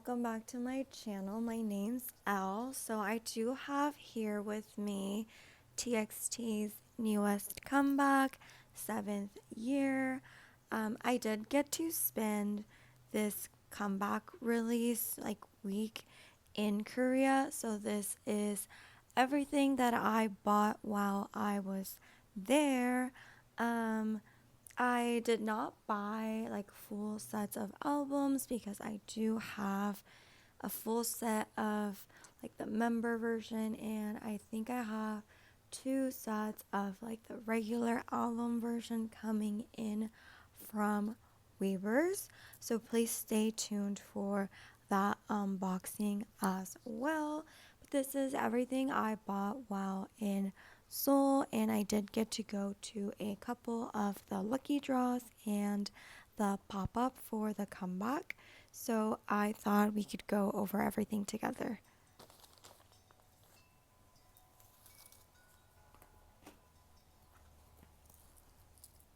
welcome back to my channel. My name's Elle. So I do have here with me TXT's newest comeback, 7th year. I did get to spend this comeback release week in Korea. So this is everything that I bought while I was there. I did not buy full sets of albums because I do have a full set of the member version, and I think I have 2 sets of the regular album version coming in from Weavers. So please stay tuned for that unboxing as well. But this is everything I bought while in Seoul, and I did get to go to a couple of the lucky draws and the pop-up for the comeback. So I thought we could go over everything together.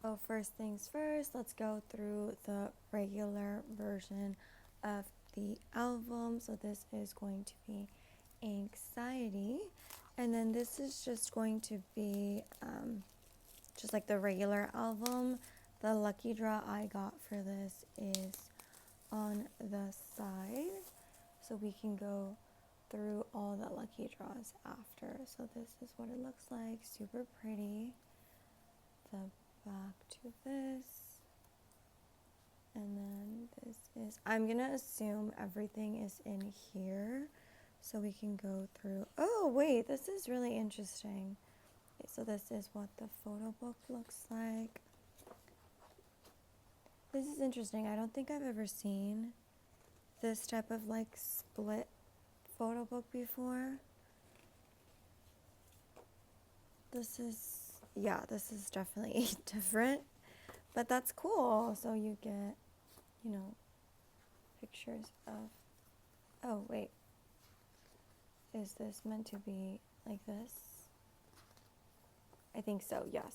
So first things first, let's go through the regular version of the album. So this is going to be Anxiety, and then this is just going to be just like the regular album. The lucky draw I got for this is on the side, so we can go through all the lucky draws after. So this is what it looks like, super pretty. The back to this, and then this is, I'm gonna assume everything is in here so we can go through. Oh wait, this is really interesting. Okay, so this is what the photo book looks like. This is interesting. I don't think I've ever seen this type of split photo book before. This is definitely different, but that's cool. So you get, pictures of, oh wait, is this meant to be like this? I think so, yes.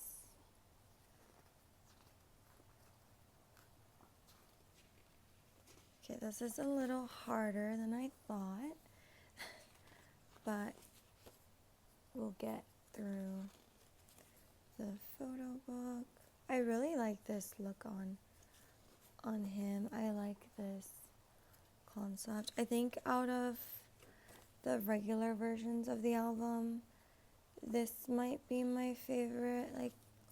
Okay, this is a little harder than I thought, but we'll get through the photo book. I really like this look on him. I like this concept. I think out of the regular versions of the album, this might be my favorite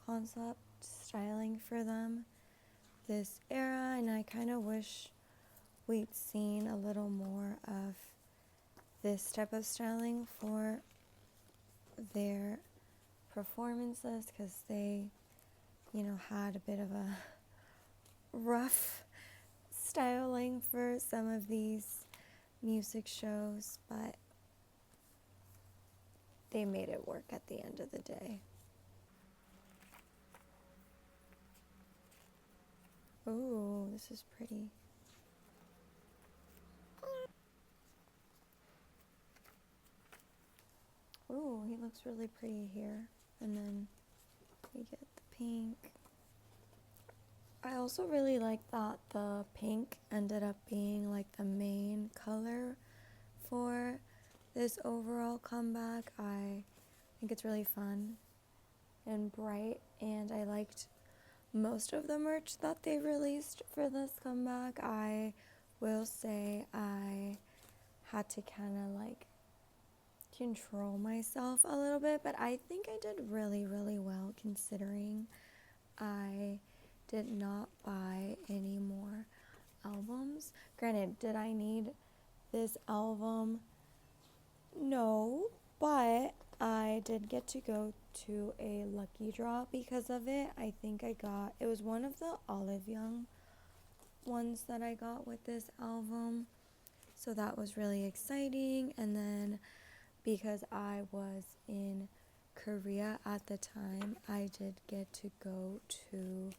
concept styling for them this era, and I kind of wish we'd seen a little more of this type of styling for their performances, because they had a bit of a rough styling for some of these music shows, but they made it work at the end of the day. Oh, this is pretty. Oh, he looks really pretty here. And then we get the pink. I also really like that the pink ended up being the main color for this overall comeback. I think it's really fun and bright, and I liked most of the merch that they released for this comeback. I will say I had to kind of control myself a little bit, but I think I did really, really well considering I did not buy any more albums. Granted, did I need this album? No, but I did get to go to a lucky draw because of it. I think it was one of the Olive Young ones that I got with this album, so that was really exciting. And then because I was in Korea at the time, I did get to go to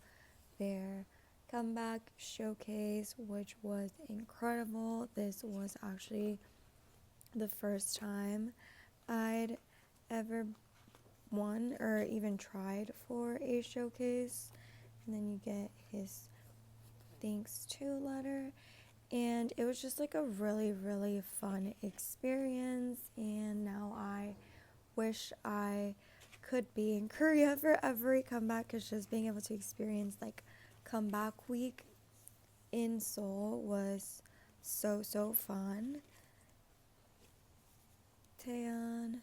their comeback showcase, which was incredible. This was actually the first time I'd ever won or even tried for a showcase. And then you get his thanks to letter, And it was just like a really, really fun experience. And now I wish I could be in Korea for every comeback, because just being able to experience like comeback week in Seoul was so, so fun. Taeyeon.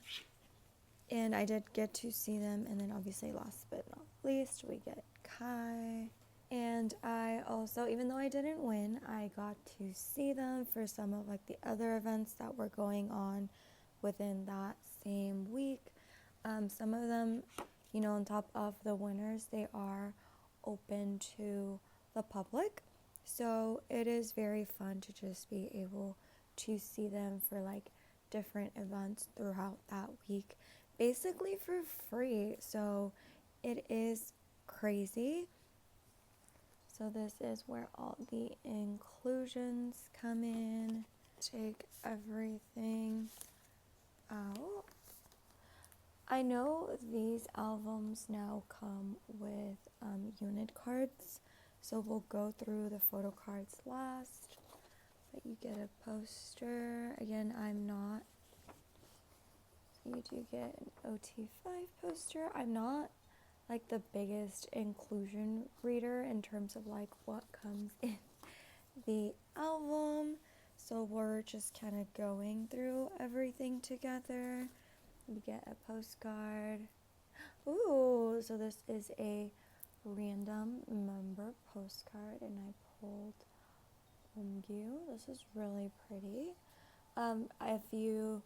And I did get to see them. And then obviously last but not least, we get Kai. And I also, even though I didn't win, I got to see them for some of like the other events that were going on within that same week. Some of them, you know, on top of the winners, they are open to the public. So it is very fun to just be able to see them for like different events throughout that week, basically for free. So it is crazy. So this is where all the inclusions come in. Take everything out. I know these albums now come with unit cards, so we'll go through the photo cards last. But you get a poster. Again, I'm not. You do get an OT5 poster. I'm not like the biggest inclusion reader in terms of like what comes in the album, so we're just kind of going through everything together. We get a postcard. Ooh, so this is a random member postcard, and I pulled Omgyu. This is really pretty. If you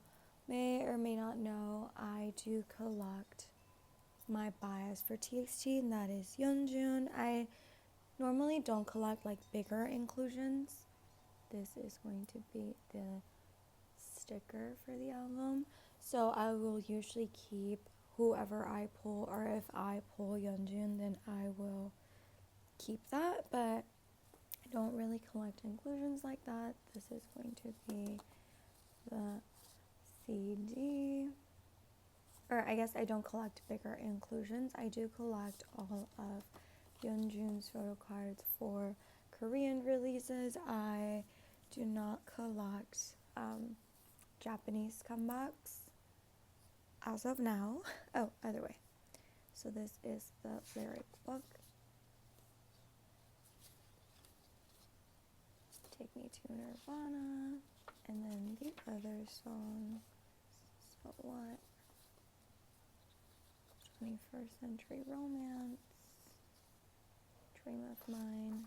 may or may not know, I do collect my bias for TXT, and that is Yeonjun. I normally don't collect like bigger inclusions. This is going to be the sticker for the album. So I will usually keep whoever I pull, or if I pull Yeonjun, then I will keep that, but I don't really collect inclusions like that. This is going to be the CD. Or I guess I don't collect bigger inclusions. I do collect all of Yeonjun's photo cards for Korean releases. I do not collect Japanese comebacks as of now. Oh, either way. So this is the lyric book. Take Me to Nirvana. And then the other songs. So what? 21st Century Romance. Dream of Mine.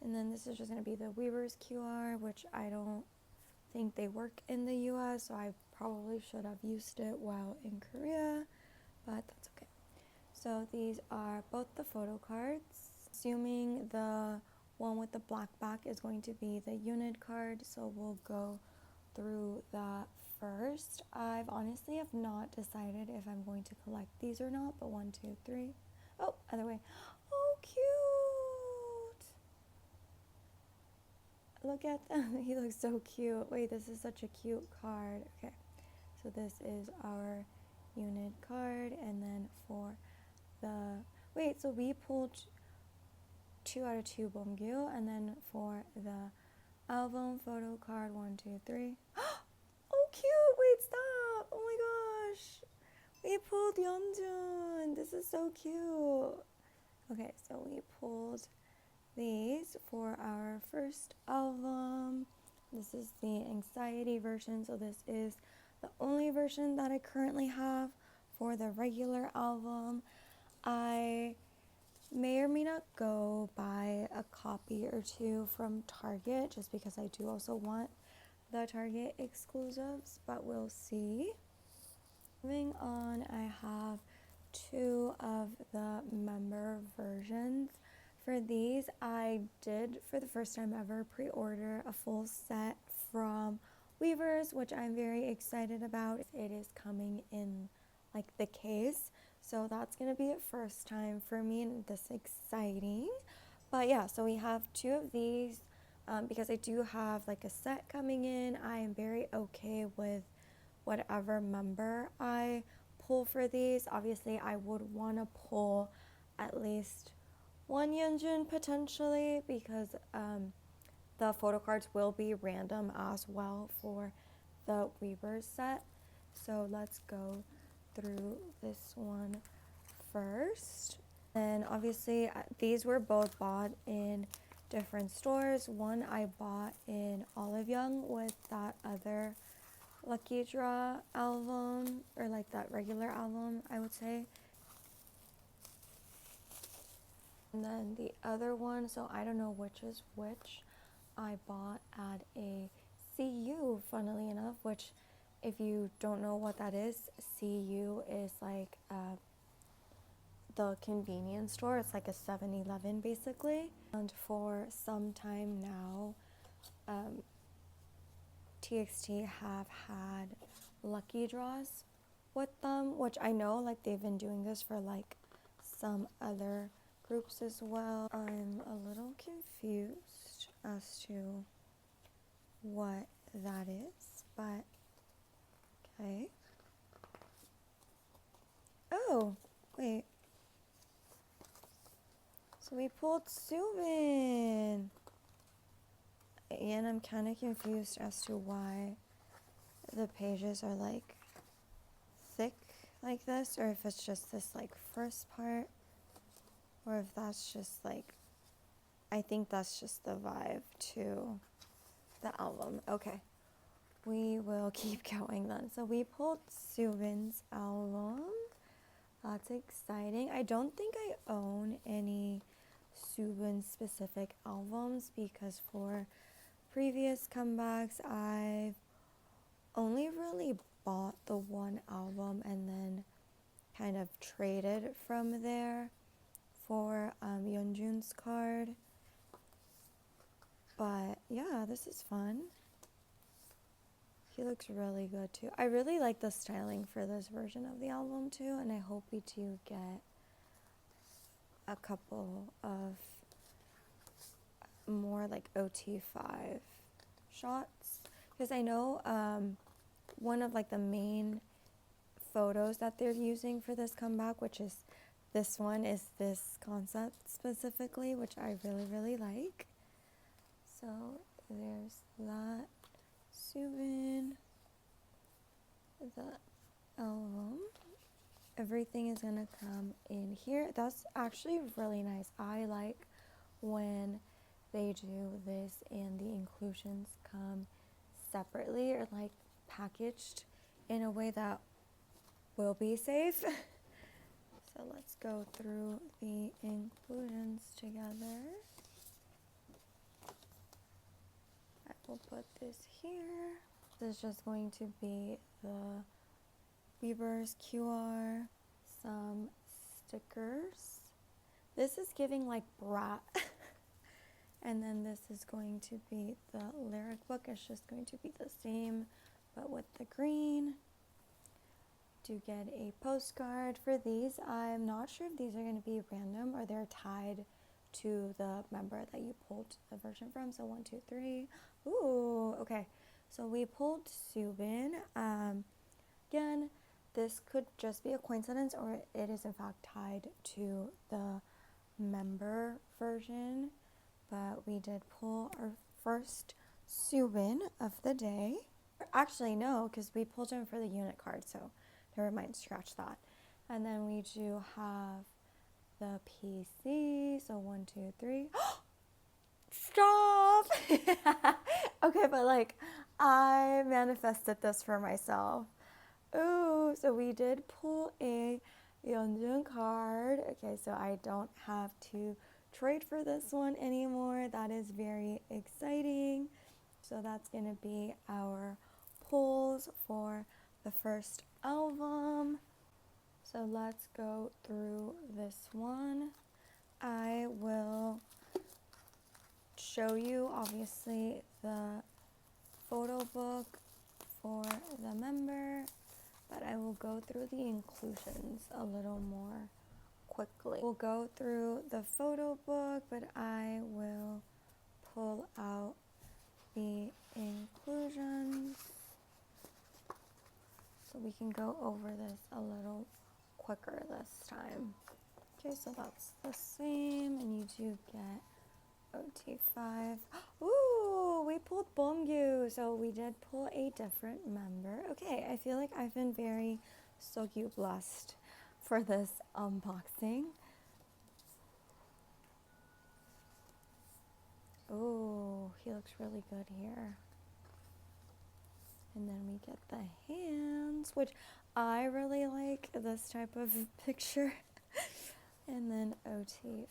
And then this is just going to be the Weavers QR, which I don't think they work in the US, so I probably should have used it while in Korea, but that's okay. So these are both the photo cards. Assuming the one with the black back is going to be the unit card, so we'll go through that first. I've honestly have not decided if I'm going to collect these or not, but 1, 2, 3. Oh, other way. Oh, cute! Look at them. He looks so cute. Wait, this is such a cute card. Okay, so this is our unit card, and then for the wait, so we pulled 2 out of 2 Bomgyu, and then for the album photo card 1, 2, 3. Oh, cute! Wait, stop! Oh my gosh, we pulled Yeonjun. This is so cute. Okay, so we pulled these for our first album. This is the anxiety version, so this is the only version that I currently have for the regular album. I may or may not go buy a copy or two from Target, just because I do also want the Target exclusives, but we'll see. Moving on, I have 2 of the member versions. For these, I did, for the first time ever, pre-order a full set from Weavers, which I'm very excited about. It is coming in like the case, so that's gonna be a first time for me, and this is exciting. But yeah, so we have 2 of these. Because I do have like a set coming in, I am very okay with whatever member I pull for these. Obviously, I would want to pull at least one Yeonjun potentially, because the photo cards will be random as well for the Weavers set. So let's go through this one first. And obviously these were both bought in different stores. One I bought in Olive Young with that other Lucky Draw album, or like that regular album, I would say. And then the other one, so I don't know which is which, I bought at a CU, funnily enough, which if you don't know what that is, CU is like the convenience store. It's like a 7-Eleven basically. And for some time now, TXT have had lucky draws with them, which I know like they've been doing this for like some other groups as well. I'm a little confused as to what that is, but okay. Oh, wait. So we pulled Subin. And I'm kind of confused as to why the pages are like thick like this, or if it's just this like first part, or if that's just like, I think that's just the vibe to the album. Okay, we will keep going then. So we pulled Subin's album. That's exciting. I don't think I own any Subin specific albums, because for previous comebacks I've only really bought the one album and then kind of traded from there for Yeonjun's card. But yeah, this is fun. He looks really good too. I really like the styling for this version of the album too, and I hope we do get a couple of more like OT5 shots, because I know one of like the main photos that they're using for this comeback, which is this one, is this concept specifically, which I really like. So there's that. Subin, the album, everything is gonna come in here. That's actually really nice. I like when they do this and the inclusions come separately, or like packaged in a way that will be safe. So let's go through the inclusions together. I will put this here. This is just going to be the Weavers QR, some stickers. This is giving like brat. And then this is going to be the lyric book. It's just going to be the same, but with the green. To get a postcard for these, I'm not sure if these are going to be random or they're tied to the member that you pulled the version from. So 1, 2, 3. Ooh, okay. So we pulled Subin. Again, this could just be a coincidence, or it is in fact tied to the member version. But we did pull our first Subin of the day. Actually, no, because we pulled him for the unit card, so never mind, scratch that. And then we do have the PC, so 1, 2, 3. Stop! Okay, but like, I manifested this for myself. Ooh, so we did pull a Yeonjun card. Okay, so I don't have to trade for this one anymore. That is very exciting. So that's gonna be our pulls for the first album. So let's go through this one. I will show you obviously the photo book for the member, but I will go through the inclusions a little more quickly. We'll go through the photo book, but I will pull out the inclusions so we can go over this a little quicker this time. Okay, so that's the same, and you do get OT5. Ooh, we pulled Bomgyu, so we did pull a different member. Okay, I feel like I've been very Sogyu blessed for this unboxing. Ooh, he looks really good here. And then we get the hands, which I really like this type of picture. And then OT5.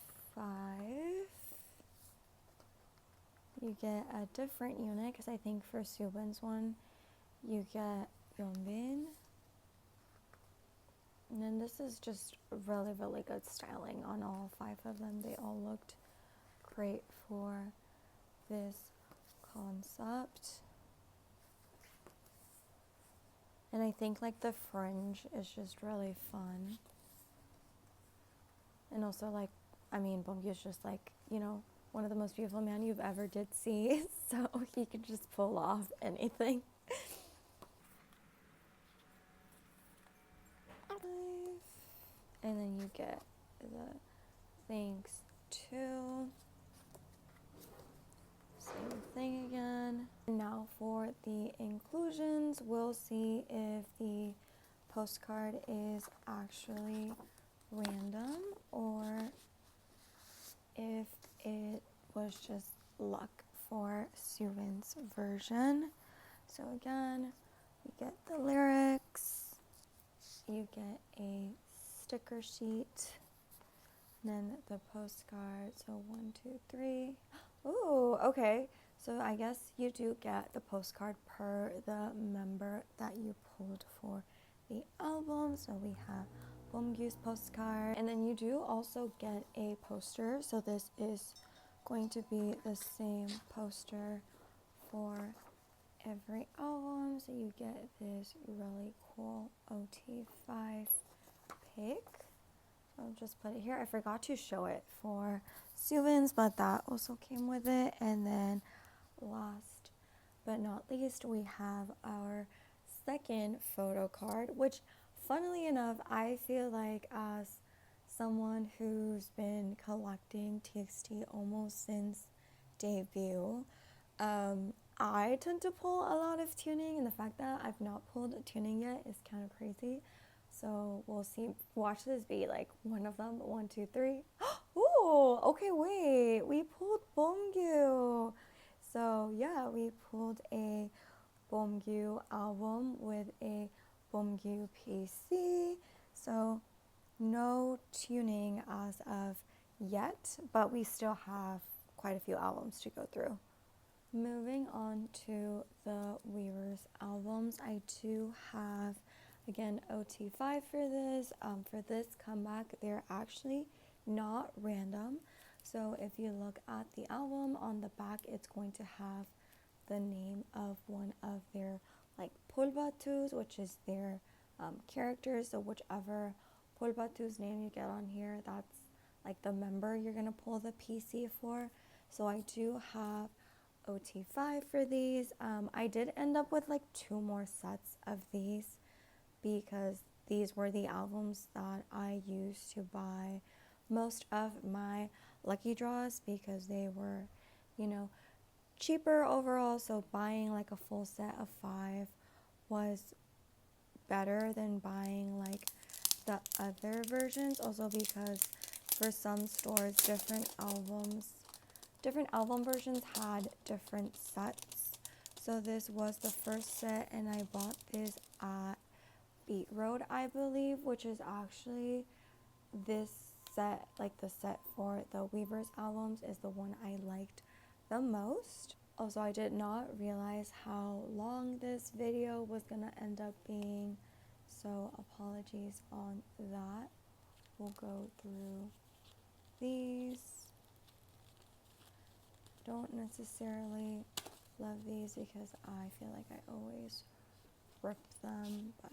You get a different unit, because I think for Subin's one, you get Yeonbin. And then this is just really, really good styling on all 5 of them. They all looked great for this concept. And I think like the fringe is just really fun. And also like, I mean, Bomgyu is just like, you know, one of the most beautiful men you've ever did see. So he could just pull off anything. And then you get the thanks to. Same thing again. Now for the inclusions, we'll see if the postcard is actually random or if it was just luck for Suvin's version. So again, you get the lyrics, you get a sticker sheet, and then the postcard. So 1, 2, 3. Ooh, okay. So I guess you do get the postcard per the member that you pulled for the album. So we have Bomgyu's postcard. And then you do also get a poster. So this is going to be the same poster for every album. So you get this really cool OT5 pic. I'll just put it here. I forgot to show it for Suvin's, but that also came with it. And then last but not least, we have our second photo card, which funnily enough, I feel like as someone who's been collecting TXT almost since debut, I tend to pull a lot of tuning, and the fact that I've not pulled a tuning yet is kind of crazy. So we'll see. Watch this be like one of them. 1, 2, 3. Ooh, okay, wait. We pulled Bomgyu. So yeah, we pulled a Bomgyu album with a Bomgyu PC. So no tuning as of yet, but we still have quite a few albums to go through. Moving on to the Weavers albums, I do have again OT5 for this. For this comeback, they're actually not random. So if you look at the album on the back, it's going to have the name of one of their like polbatus, which is their characters. So whichever polbatu's name you get on here, that's like the member you're gonna pull the PC for. So I do have OT5 for these. I did end up with like 2 more sets of these because these were the albums that I used to buy most of my lucky draws because they were, you know, cheaper overall. So buying like a full set of 5 was better than buying like the other versions, also because for some stores different album versions had different sets. So this was the first set, and I bought this at Beat Road, I believe, which is actually this set, like the set for the Weavers albums is the one I liked the most. Also, I did not realize how long this video was gonna end up being, so apologies on that. We'll go through these. Don't necessarily love these because I feel like I always rip them, but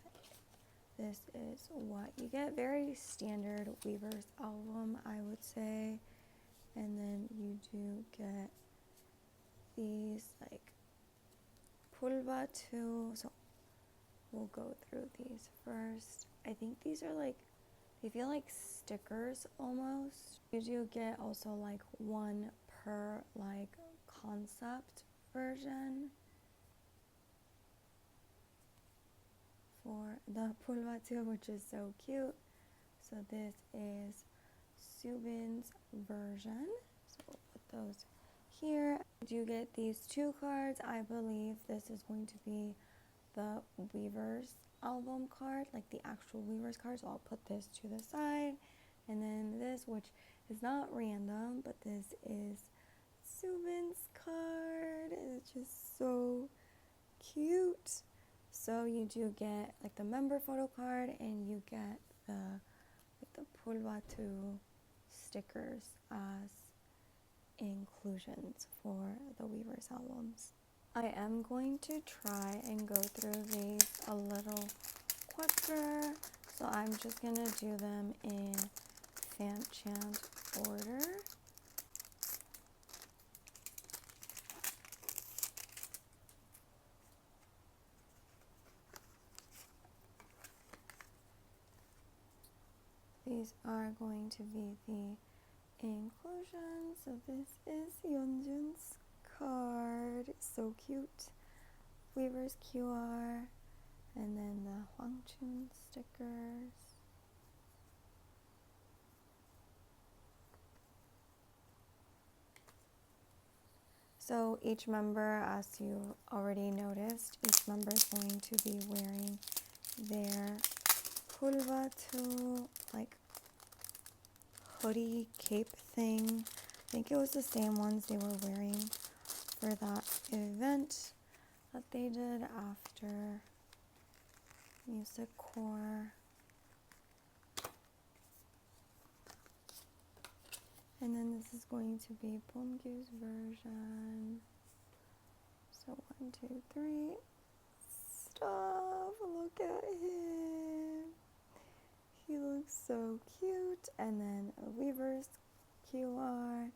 this is what you get. Very standard Weavers album, I would say. And then you do get these like pulba too. So we'll go through these first. I think these are like they feel like stickers almost. You do get also like one per like concept version for the pulvatu, which is so cute. So this is Subin's version. So we'll put those here. You get these two cards. I believe this is going to be the Weavers album card, like the actual Weavers card. So I'll put this to the side. And then this, which is not random, but this is Subin's card. It's just so cute. So you do get like the member photo card, and you get the pulvatu stickers as inclusions for the Weavers albums. I am going to try and go through these a little quicker, so I'm just gonna do them in Fanchant order. These are going to be the inclusions. So this is Yeonjun's card. So cute. Weaver's QR. And then the Hwangchun stickers. So each member, as you already noticed, each member is going to be wearing their pulvatu like hoodie cape thing. I think it was the same ones they were wearing for that event that they did after Music Core. And then this is going to be Bongkyu's version. So 1, 2, 3. Stop! Look at him. He looks so cute. And then a Weaver's QR.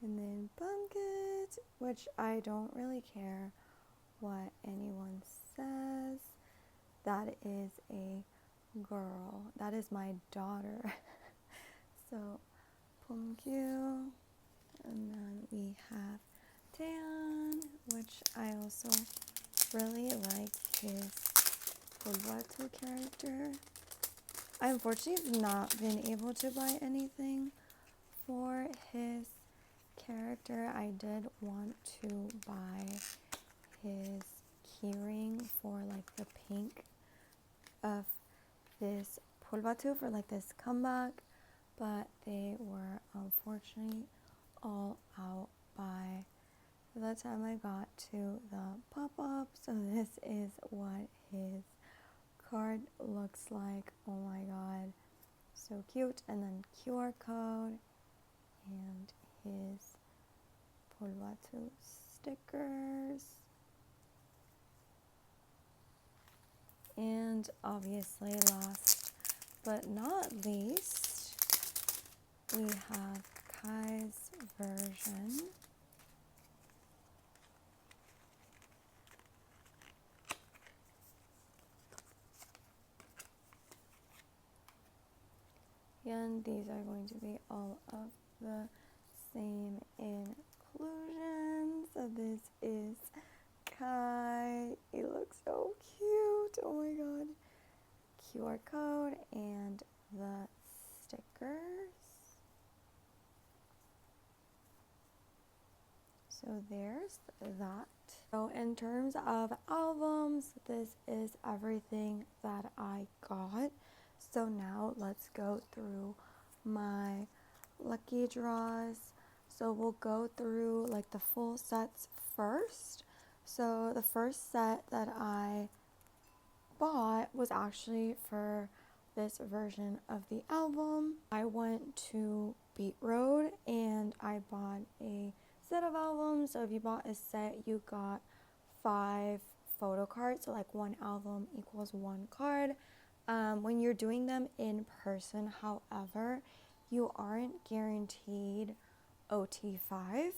And then Bumkit, which I don't really care what anyone says. That is a girl. That is my daughter. So Bongkyu. And then we have Taeyeon, which I also really like his pulvatu character. I unfortunately have not been able to buy anything for his character. I did want to buy his keyring for like the pink of this pulvatu for like this comeback, but they were unfortunately all out by the time I got to the pop-up. So this is what his card looks like. Oh my god, so cute. And then QR code and his pulvatu stickers. And obviously last but not least, we have Kai's version. And these are going to be all of the same inclusions. So this is Kai. He looks so cute. Oh my god. QR code and the stickers. So there's that. So in terms of albums, this is everything that I got. So now let's go through my lucky draws. So we'll go through like the full sets first. So the first set that I bought was actually for this version of the album. I went to Beat Road and I bought a set of albums. So if you bought a set, you got 5 photo cards. So like one album equals 1 card. When you're doing them in person, however, you aren't guaranteed OT5.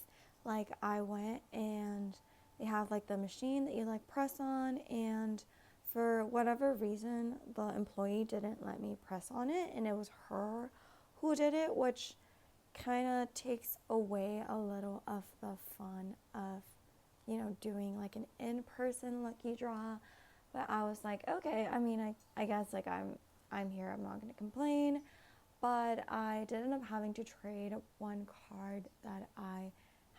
Like I went and they have like the machine that you like press on and for whatever reason, the employee didn't let me press on it, and it was her who did it, which kind of takes away a little of the fun of, you know, doing like an in-person lucky draw. But I was like, okay, I mean, I guess like I'm here, I'm not going to complain. But I did end up having to trade one card that I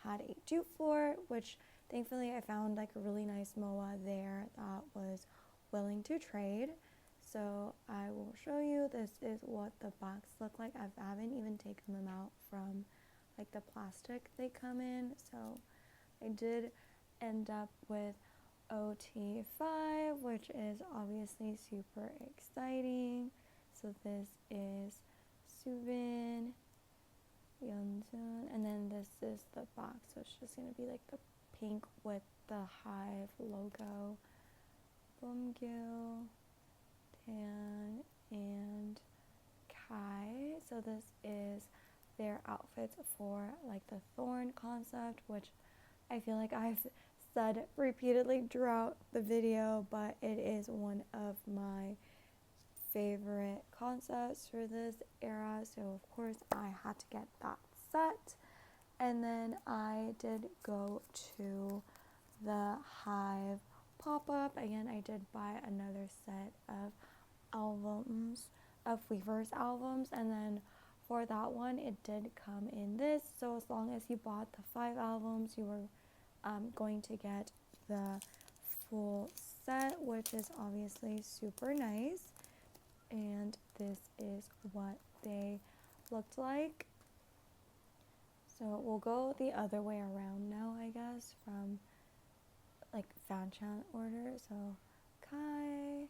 had a dupe for, which thankfully I found like a really nice MOA there that was willing to trade. So I will show you. This is what the box look like. I haven't even taken them out from like the plastic they come in. So I did end up with OT5, which is obviously super exciting. So this is Subin, Yeonjun, and then this is the box. So it's just going to be like the pink with the Hive logo. Bumgil, Tan, and Kai. So this is their outfits for like the Thorn concept, which I feel like I've said repeatedly throughout the video, but it is one of my favorite concepts for this era. So of course I had to get that set. And then I did go to the Hive pop-up. Again, I did buy another set of albums, of Weaver's albums, and then for that one it did come in this. So as long as you bought the 5 albums, you were going to get the full set, which is obviously super nice. And this is what they looked like. So we'll go the other way around now, I guess, from like fan chant order. So Kai,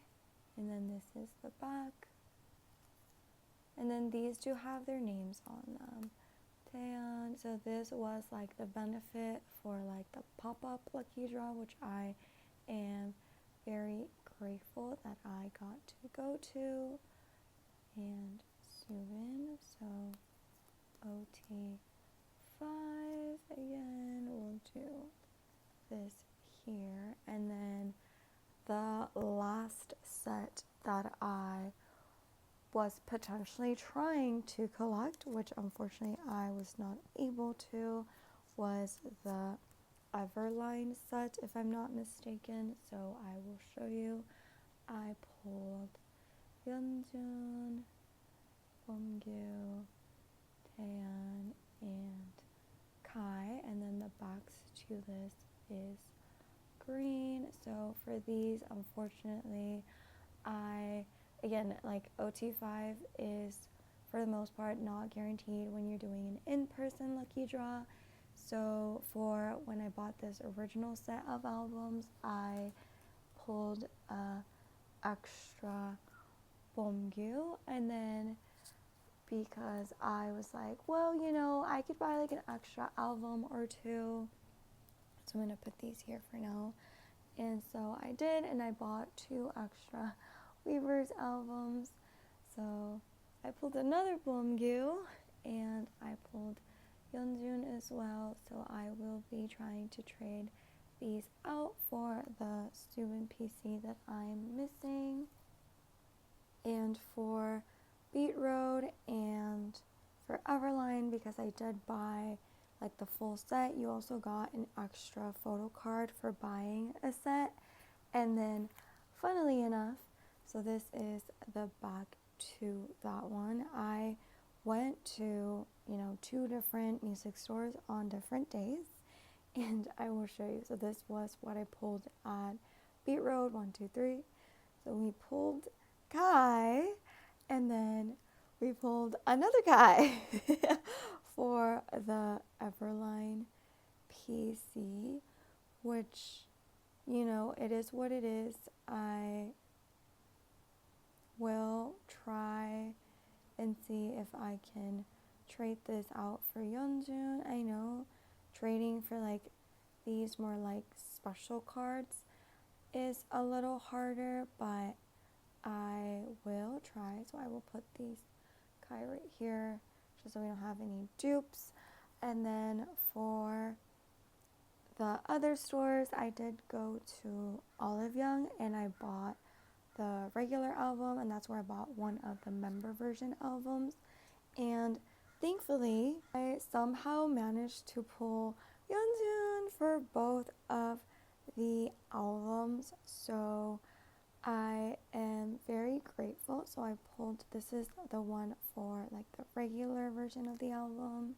and then this is the back, and then these do have their names on them. Taeyeon. So this was like the benefit for like the pop-up lucky draw, which I am very grateful that I got to go to. And Subin, so OT5 again, we'll do this here. And then the last set that I was potentially trying to collect, which unfortunately I was not able to, was the Everline set, if I'm not mistaken. So I will show you. I pulled Yeonjun, Bongil, Taeyeon, and Kai, and then the box to this is green. So for these, unfortunately, again, like OT5 is for the most part not guaranteed when you're doing an in-person lucky draw. So for when I bought this original set of albums, I pulled a extra Bomgyu, and then because I was like, well, you know, I could buy like an extra album or two, so I'm gonna put these here for now. And so I did, and I bought 2 extra Weaver's albums. So I pulled another Bomgyu, and I pulled Yeonjun as well. So I will be trying to trade these out for the Subin PC that I'm missing. And for Beat Road and for Everline, because I did buy like the full set, you also got an extra photo card for buying a set. And then funnily enough, so this is the back to that one. I went to, 2 different music stores on different days, and I will show you. So this was what I pulled at Beat Road 1, 2, 3. So we pulled Kai, and then we pulled another Kai for the Everline PC, which, it is what it is. I will try and see if I can trade this out for Yeonjun. I know trading for like these more like special cards is a little harder, but I will try. So I will put these Kai right here just so we don't have any dupes. And then for the other stores, I did go to Olive Young, and I bought the regular album, and that's where I bought one of the member version albums. And thankfully, I somehow managed to pull Yeonjun for both of the albums, so I am very grateful. So I pulled, this is the one for like the regular version of the album.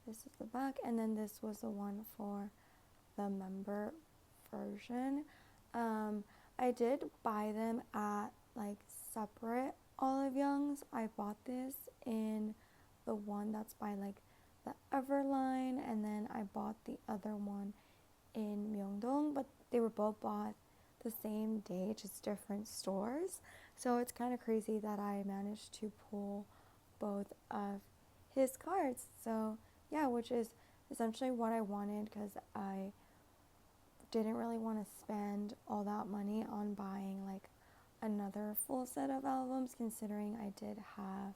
This is the back, and then this was the one for the member version. I did buy them at like separate Olive Youngs. I bought this in the one that's by like the Everline, and then I bought the other one in Myeongdong, but they were both bought the same day, just different stores. So it's kind of crazy that I managed to pull both of his cards. So yeah, which is essentially what I wanted, because I didn't really want to spend all that money on buying like another full set of albums, considering I did have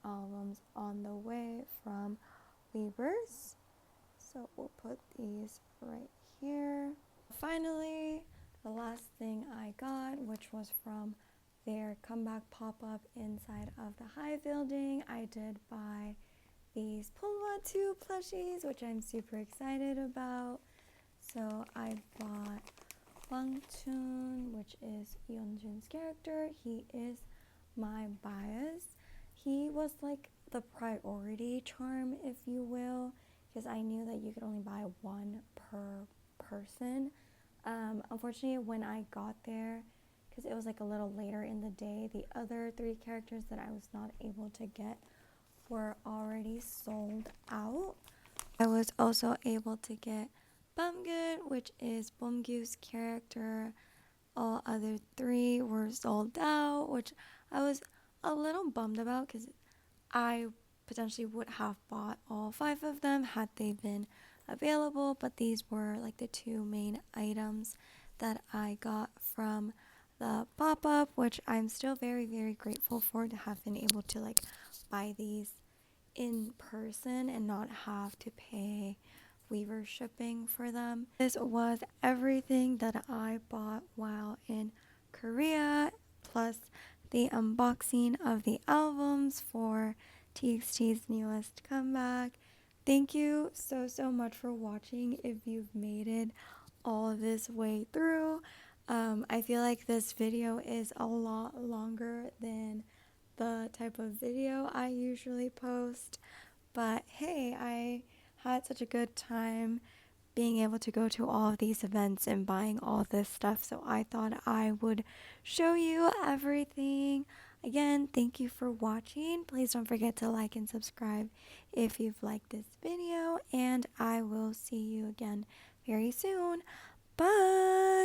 albums on the way from Weavers. So we'll put these right here. Finally, the last thing I got, which was from their comeback pop-up inside of the Hive building, I did buy these Pulwa 2 plushies, which I'm super excited about. So I bought Hwangchun, which is Yeonjun's character. He is my bias. He was like the priority charm, if you will, because I knew that you could only buy one per person. Unfortunately, when I got there, because it was like a little later in the day, the other 3 characters that I was not able to get were already sold out. I was also able to get Bumgood, which is Bomgyu's character. All other 3 were sold out, which I was a little bummed about, because I potentially would have bought all 5 of them had they been available, but these were like the 2 main items that I got from the pop-up, which I'm still very, very grateful for, to have been able to like buy these in person and not have to pay Weaver shipping for them. This was everything that I bought while in Korea, plus the unboxing of the albums for TXT's newest comeback. Thank you so much for watching if you've made it all this way through. I feel like this video is a lot longer than the type of video I usually post, but hey, I had such a good time being able to go to all of these events and buying all this stuff, so I thought I would show you everything. Again, thank you for watching. Please don't forget to like and subscribe if you've liked this video, and I will see you again very soon. Bye!